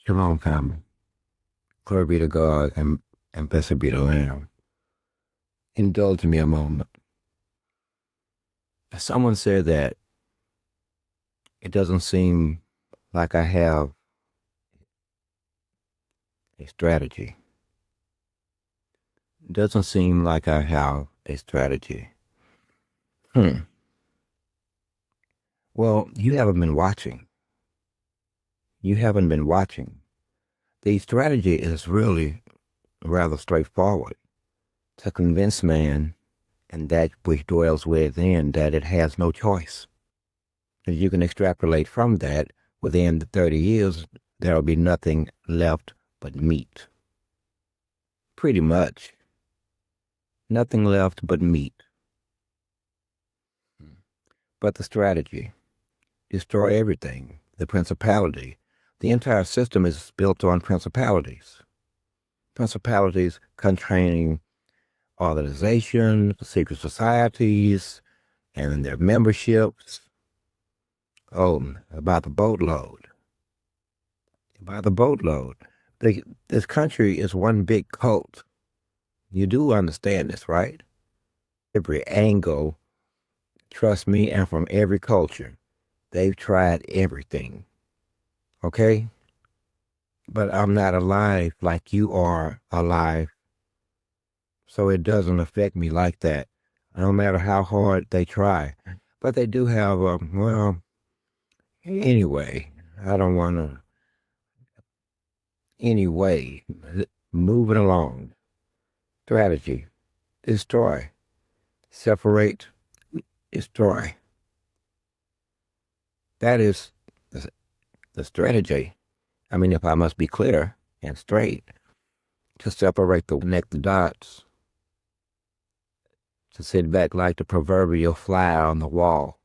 Shalom, family. Glory be to God and blessed be the Lamb. Indulge me a moment. Someone said that it doesn't seem like I have a strategy. It doesn't seem like I have a strategy. Well, you haven't been watching. You haven't been watching. The strategy is really rather straightforward. To convince man and that which dwells within that it has no choice. As you can extrapolate from that, within the 30 years, there will be nothing left but meat. Pretty much. Nothing left but meat. But the strategy, destroy everything, the principality. The entire system is built on principalities. Principalities containing organizations, secret societies, and their memberships. Oh, about the boatload. By the boatload. This country is one big cult. You do understand this, right? Every angle, trust me, and from every culture, they've tried everything. Okay? But I'm not alive like you are alive. So it doesn't affect me like that, no matter how hard they try. But they do have, anyway, I don't want to, anyway, moving along. Strategy, destroy, separate, destroy. That is the strategy. I mean, if I must be clear and straight, to separate the connect the dots, to sit back like the proverbial fly on the wall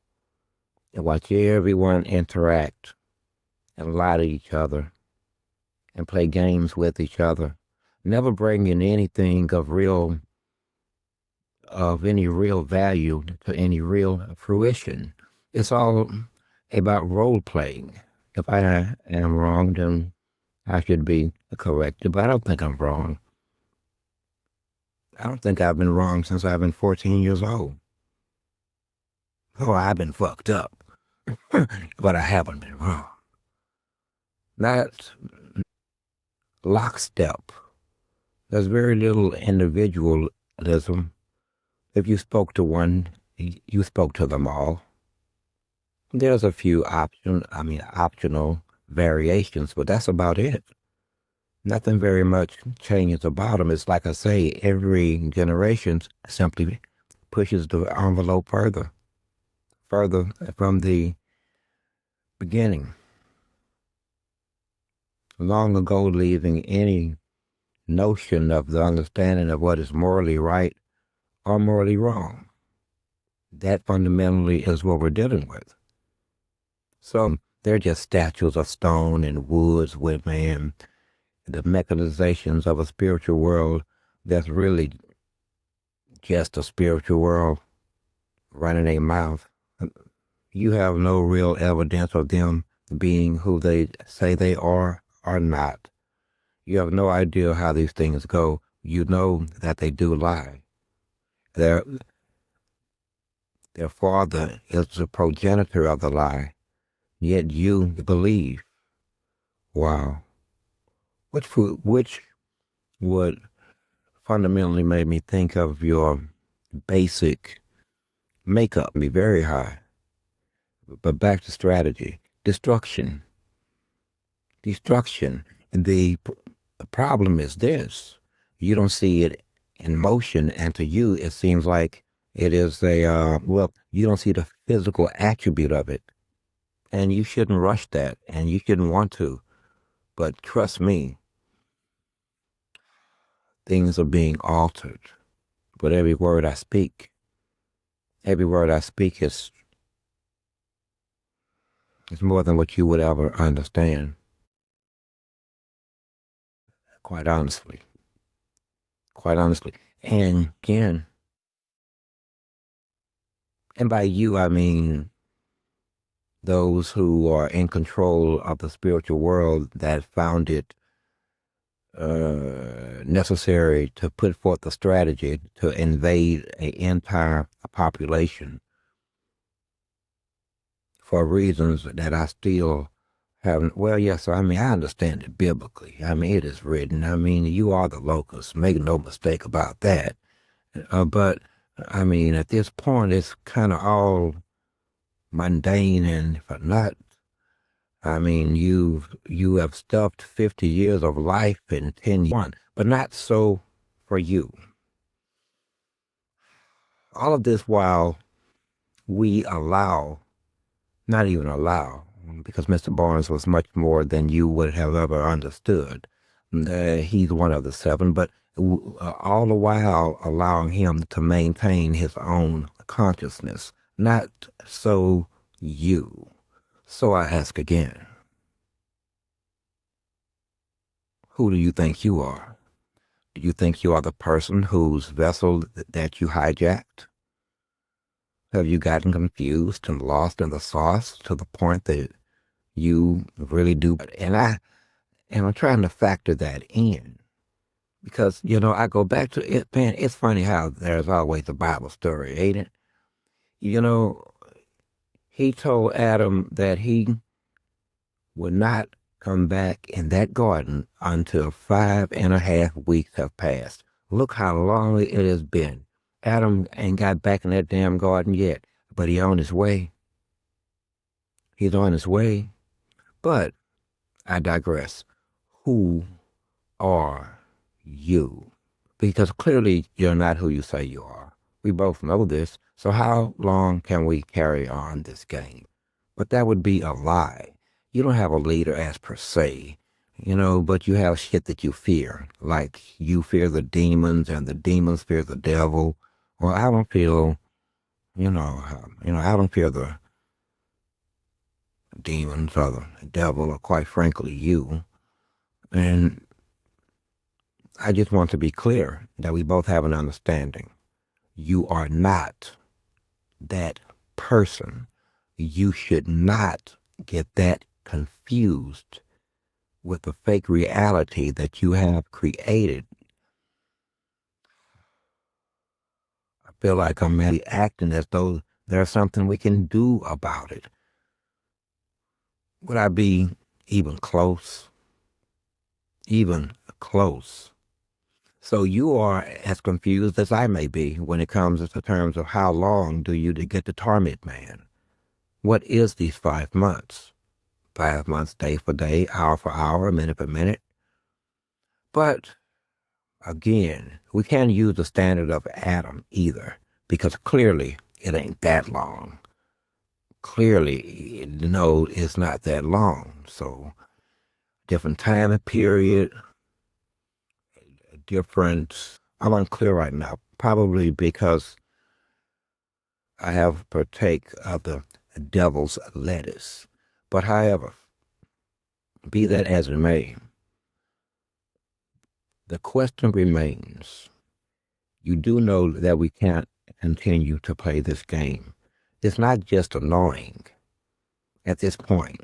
and watch everyone interact and lie to each other and play games with each other, never bringing anything of any real value to any real fruition. It's all about role playing. If I am wrong, then I should be corrected, but I don't think I'm wrong. I don't think I've been wrong since I've been 14 years old. Oh, I've been fucked up, but I haven't been wrong. That's lockstep. There's very little individualism. If you spoke to one, you spoke to them all. There's a few optional variations, but that's about it. Nothing very much changes about them. It's like I say, every generation simply pushes the envelope further from the beginning. Long ago, leaving any notion of the understanding of what is morally right or morally wrong. That fundamentally is what we're dealing with. So they're just statues of stone and woods with man, the mechanizations of a spiritual world that's really just a spiritual world running a mouth. You have no real evidence of them being who they say they are or not. You have no idea how these things go. You know that they do lie. Their father is the progenitor of the lie, yet you believe. Wow. Which would fundamentally make me think of your basic makeup be very high. But back to strategy. Destruction. And the problem is this. You don't see it in motion, and to you it seems like it is you don't see the physical attribute of it. And you shouldn't rush that, and you shouldn't want to. But trust me, things are being altered. But every word I speak is more than what you would ever understand, quite honestly. Quite honestly. And again, and by you, I mean those who are in control of the spiritual world that found it necessary to put forth a strategy to invade an entire population for reasons that I still haven't. Well, yes, I mean, I understand it biblically. I mean, it is written. I mean, you are the locust. Make no mistake about that. But, I mean, at this point, it's kind of all mundane, and if not, I mean, you have stuffed 50 years of life in 10 years, but not so for you. All of this while we allow, not even allow, because Mr. Barnes was much more than you would have ever understood. He's one of the seven, but all the while allowing him to maintain his own consciousness, not so you. So I ask again, who do you think you are? Do you think you are the person whose vessel that you hijacked? Have you gotten confused and lost in the sauce to the point that you really do? And I'm trying to factor that in because, I go back to it, man, it's funny how there's always a Bible story, ain't it? He told Adam that he would not come back in that garden until 5.5 weeks have passed. Look how long it has been. Adam ain't got back in that damn garden yet, but he's on his way. He's on his way. But I digress. Who are you? Because clearly you're not who you say you are. We both know this. So how long can we carry on this game? But that would be a lie. You don't have a leader as per se, but you have shit that you fear. Like you fear the demons and the demons fear the devil. Well, I don't feel, I don't fear the demons or the devil or quite frankly you. And I just want to be clear that we both have an understanding. You are not that person. You should not get that confused with the fake reality that you have created. I feel like I'm merely acting as though there's something we can do about it. Would I be even close? Even close. So you are as confused as I may be when it comes to terms of how long do you to get the torment man? What is these 5 months? 5 months, day for day, hour for hour, minute for minute. But again, we can't use the standard of Adam either, because clearly it ain't that long. Clearly, no, it's not that long. So, different time period, different. I'm unclear right now, probably because I have partake of the devil's lettuce. But however, be that as it may, the question remains. You do know that we can't continue to play this game. It's not just annoying at this point.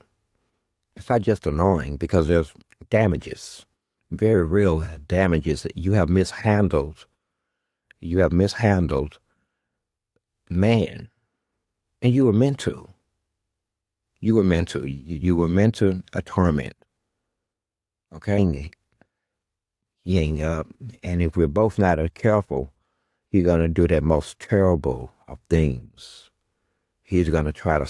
It's not just annoying because there's damages, very real damages that you have mishandled. You have mishandled man, and you were meant to. You were meant to. You were meant to torment. Okay? And if we're both not careful, he's going to do that most terrible of things. He's going to try to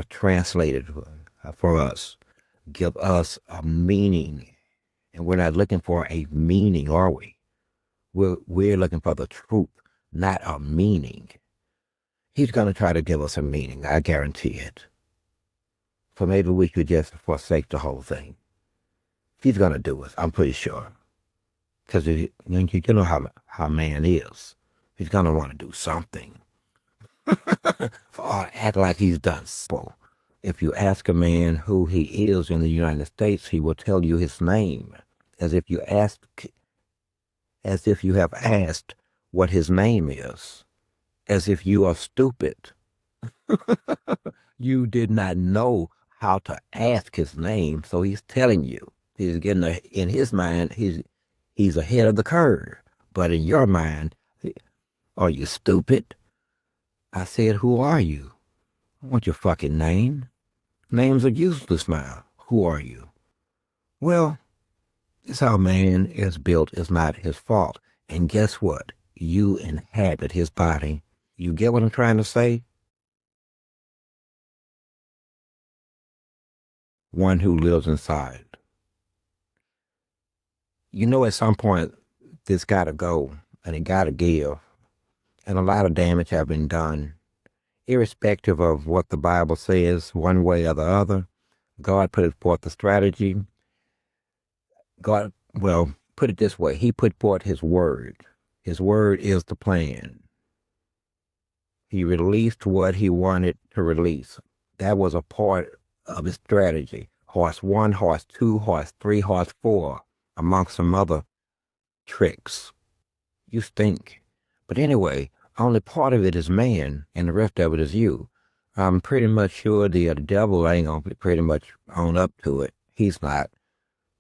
translate it for us, give us a meaning. And we're not looking for a meaning, are we? We're looking for the truth, not a meaning. He's going to try to give us a meaning, I guarantee it. So maybe we should just forsake the whole thing. He's going to do it, I'm pretty sure. Because you know how man is. He's going to want to do something. Or act like he's done so. If you ask a man who he is in the United States, he will tell you his name. As if you have asked what his name is. As if you are stupid. You did not know how to ask his name, so he's telling you. He's getting in his mind, he's ahead of the curve. But in your mind, are you stupid? I said, who are you? I want your fucking name. Names are useless now. Who are you? Well, it's how man is built is not his fault. And guess what? You inhabit his body. You get what I'm trying to say? One who lives inside. You know, at some point, this got to go and it got to give. And a lot of damage have been done. Irrespective of what the Bible says, one way or the other, God put forth the strategy. God, well, put it this way, he put forth his word. His word is the plan. He released what he wanted to release. That was a part of his strategy. Horse 1, horse 2, horse 3, horse 4, amongst some other tricks. You stink. But anyway, only part of it is man, and the rest of it is you. I'm pretty much sure the devil ain't gonna pretty much own up to it. He's not.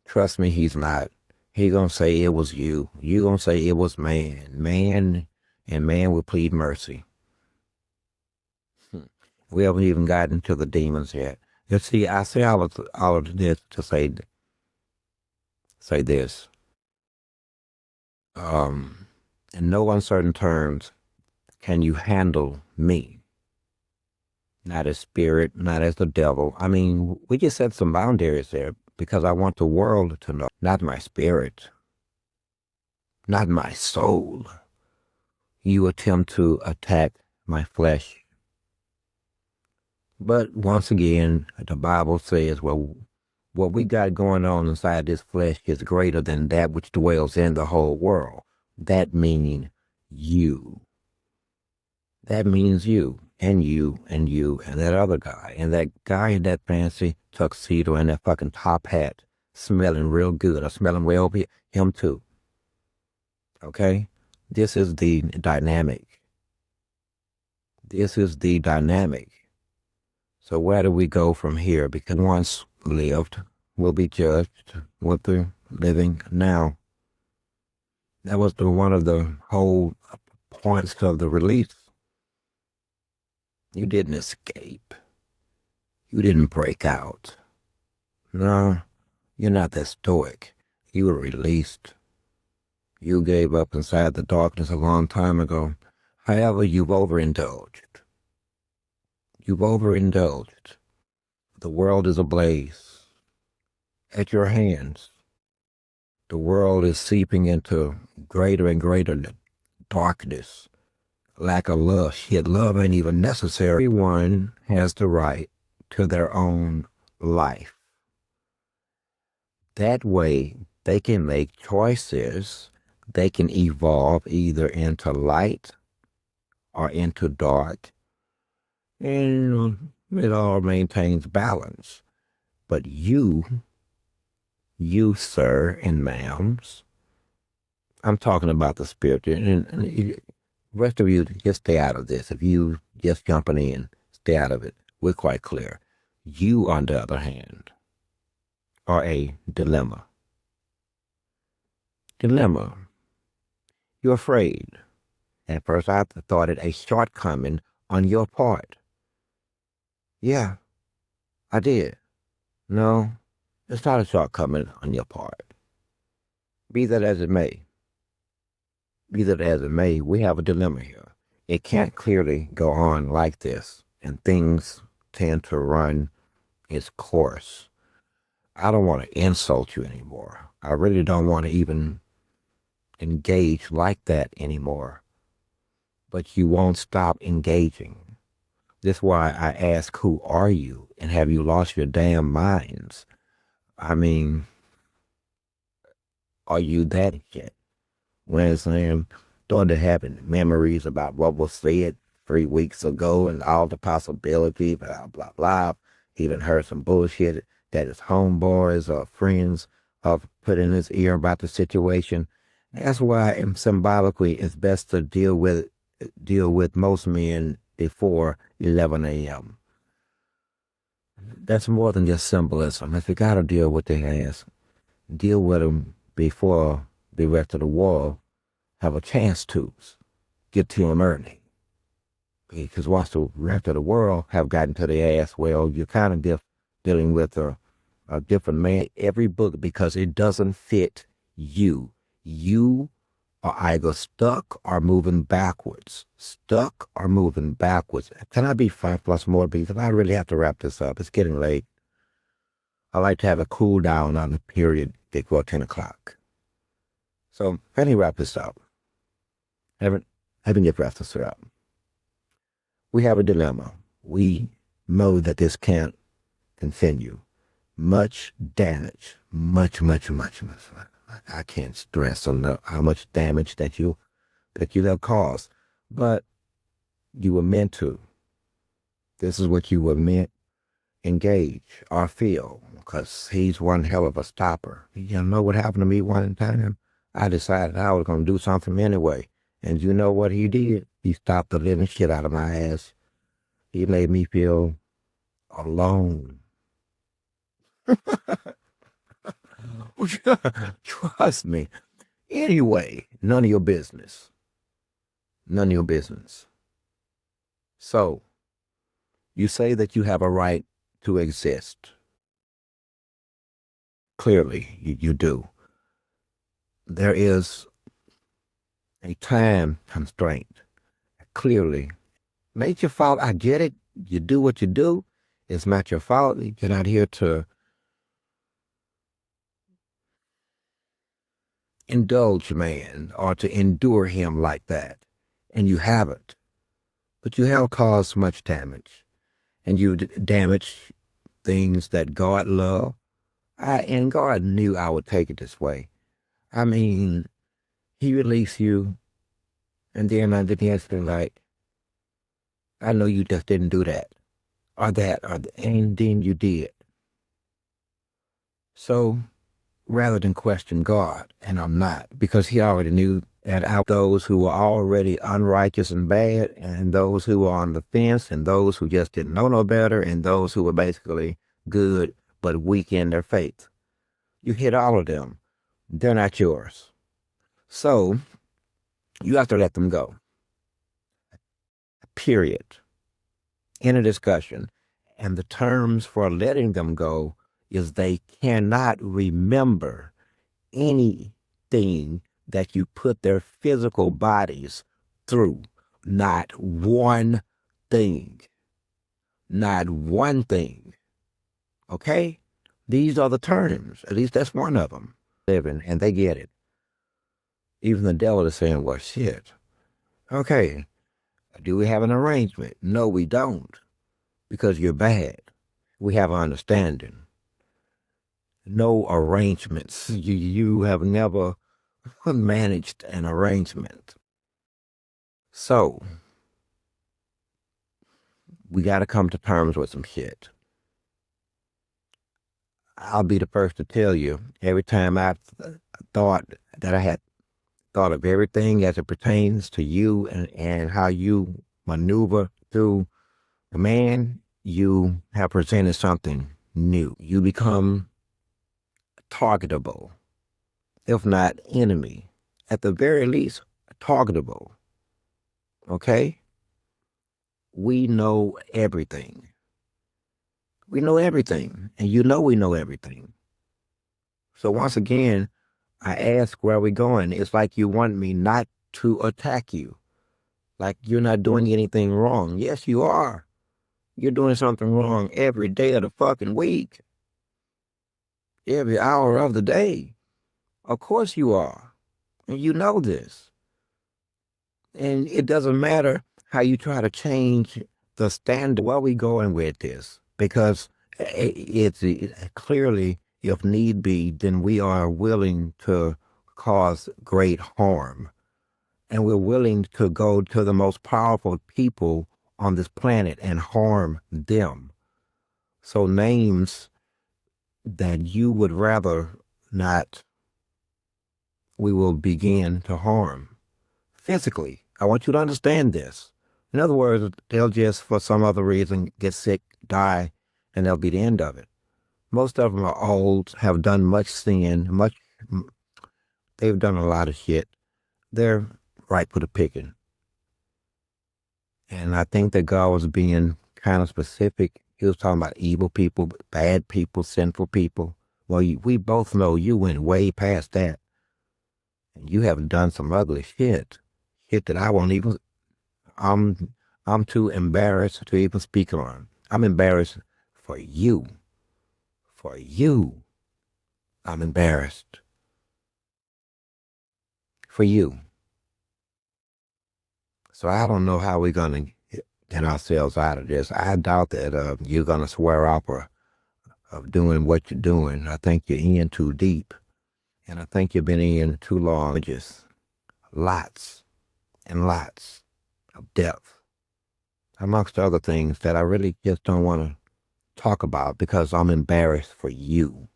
Trust me, he's not. He gonna say it was you. You gonna say it was man. Man, and man will plead mercy. We haven't even gotten to the demons yet. You see, I say all of this to say this. In no uncertain terms can you handle me. Not as spirit, not as the devil. I mean, we just set some boundaries there because I want the world to know, not my spirit, not my soul. You attempt to attack my flesh. But once again, the Bible says, well, what we got going on inside this flesh is greater than that which dwells in the whole world. That means you. That means you, and you, and you, and that other guy, and that guy in that fancy tuxedo and that fucking top hat, smelling real good, or smelling well, him too. Okay? This is the dynamic. This is the dynamic. So where do we go from here? Because once lived will be judged with the living now. That was one of the whole points of the release. You didn't escape. You didn't break out. No, you're not that stoic. You were released. You gave up inside the darkness a long time ago. However, you've overindulged. You've overindulged. The world is ablaze. At your hands. The world is seeping into greater and greater darkness. Lack of love. Shit, love ain't even necessary. Everyone has the right to their own life. That way, they can make choices. They can evolve either into light or into dark. And it all maintains balance. But you, sir and ma'ams, I'm talking about the spirit. And the rest of you, just stay out of this. If you just jumping in, stay out of it. We're quite clear. You, on the other hand, are a dilemma. Dilemma. You're afraid. At first, I thought it a shortcoming on your part. Yeah, I did. No, it's not a shortcoming on your part. Be that as it may. Be that as it may, we have a dilemma here. It can't clearly go on like this, and things tend to run its course. I don't want to insult you anymore. I really don't want to even engage like that anymore. But you won't stop engaging. That's why I ask, who are you? And have you lost your damn minds? I mean, are you that yet? When I'm saying, started having memories about what was said 3 weeks ago and all the possibilities, blah, blah, blah. Even heard some bullshit that his homeboys or friends have put in his ear about the situation. That's why symbolically it's best to deal with most men before 11 a.m. That's more than just symbolism. If you got to deal with the ass, deal with them before the rest of the world have a chance to get to them early. Because once the rest of the world have gotten to the ass, well, you're kind of dealing with a different man. Every book, because it doesn't fit you. You are either stuck or moving backwards. Stuck or moving backwards. Can I be 5+ more? Because I really have to wrap this up. It's getting late. I like to have a cool down on the period before 10 o'clock. So let me wrap this up. Haven't yet wrapped this up. We have a dilemma. We know that this can't continue. Much damage. Much. I can't stress enough how much damage that you have caused. But you were meant to. This is what you were meant. Engage or feel, because he's one hell of a stopper. You know what happened to me one time? I decided I was going to do something anyway. And you know what he did? He stopped the living shit out of my ass. He made me feel alone. Trust me. Anyway, none of your business. None of your business. So, you say that you have a right to exist. Clearly, you do. There is a time constraint. Clearly. Not your fault. I get it. You do what you do. It's not your fault. You're not here to indulge man or to endure him like that. And you haven't. But you have caused much damage. And you damaged things that God loved. And God knew I would take it this way. I mean, he released you. And then I did the answer like, I know you just didn't do that. And then you did. So rather than question God, and I'm not, because he already knew that out those who were already unrighteous and bad, and those who were on the fence, and those who just didn't know no better, and those who were basically good but weak in their faith. You hit all of them. They're not yours. So you have to let them go. Period. In a discussion. And the terms for letting them go is they cannot remember anything that you put their physical bodies through. Not one thing. Not one thing. Okay? These are the terms. At least that's one of them. Living, and they get it. Even the devil is saying, well, shit. Okay. Do we have an arrangement? No, we don't. Because you're bad. We have an understanding. No arrangements. You have never managed an arrangement. So, we got to come to terms with some shit. I'll be the first to tell you, every time I thought that I had thought of everything as it pertains to you and how you maneuver through man, you have presented something new. You become targetable, if not enemy, at the very least, targetable. Okay? We know everything. We know everything. And you know we know everything. So once again, I ask where are we going? It's like you want me not to attack you. Like you're not doing anything wrong. Yes, you are. You're doing something wrong every day of the fucking week. Every hour of the day. Of course you are. And you know this. And it doesn't matter how you try to change the standard. Where are we going with this? Because it's clearly, if need be, then we are willing to cause great harm. And we're willing to go to the most powerful people on this planet and harm them. So names that you would rather not, we will begin to harm physically. I want you to understand this. In other words, they'll just, for some other reason, get sick, die, and that'll be the end of it. Most of them are old, have done much sin, they've done a lot of shit. They're ripe for the picking. And I think that God was being kind of specific. He was talking about evil people, bad people, sinful people. Well, we both know you went way past that. And you have done some ugly shit. Shit that I won't even, I'm too embarrassed to even speak on. I'm embarrassed for you. For you. I'm embarrassed. For you. So I don't know how we're going to get ourselves out of this. I doubt that you're going to swear opera of doing what you're doing. I think you're in too deep. And I think you've been in too long. Just lots and lots of depth. Amongst other things that I really just don't want to talk about because I'm embarrassed for you.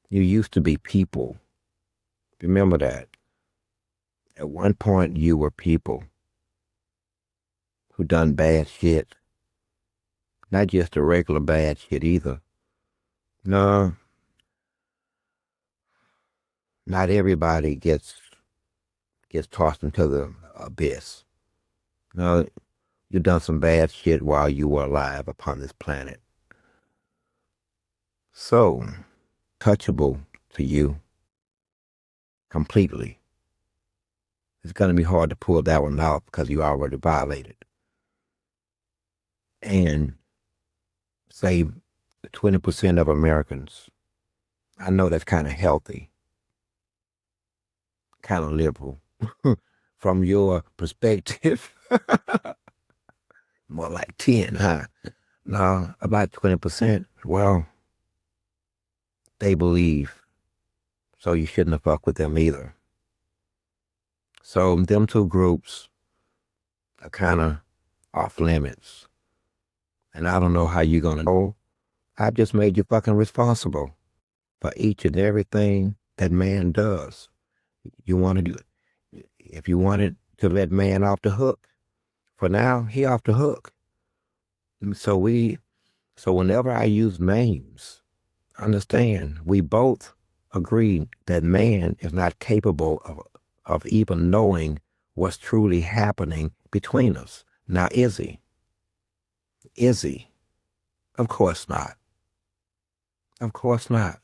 You used to be people. Remember that. At one point you were people who done bad shit. Not just the regular bad shit either. No, not everybody gets tossed into the abyss. No, you done some bad shit while you were alive upon this planet. So, touchable to you completely. It's going to be hard to pull that one out because you already violated. And say 20% of Americans, I know that's kind of healthy, kind of liberal. From your perspective, more like 10, huh? No, about 20%. Well, they believe, so you shouldn't have fucked with them either. So them two groups are kind of off limits. And I don't know how you're going to know. I've just made you fucking responsible for each and everything that man does. You want to do it. If you wanted to let man off the hook, for now, he off the hook. So whenever I use names, understand, we both agree that man is not capable of even knowing what's truly happening between us. Now, is he? Is he? Of course not. Of course not.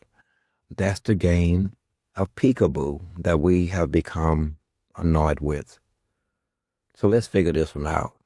That's the game of peekaboo that we have become annoyed with. So let's figure this one out.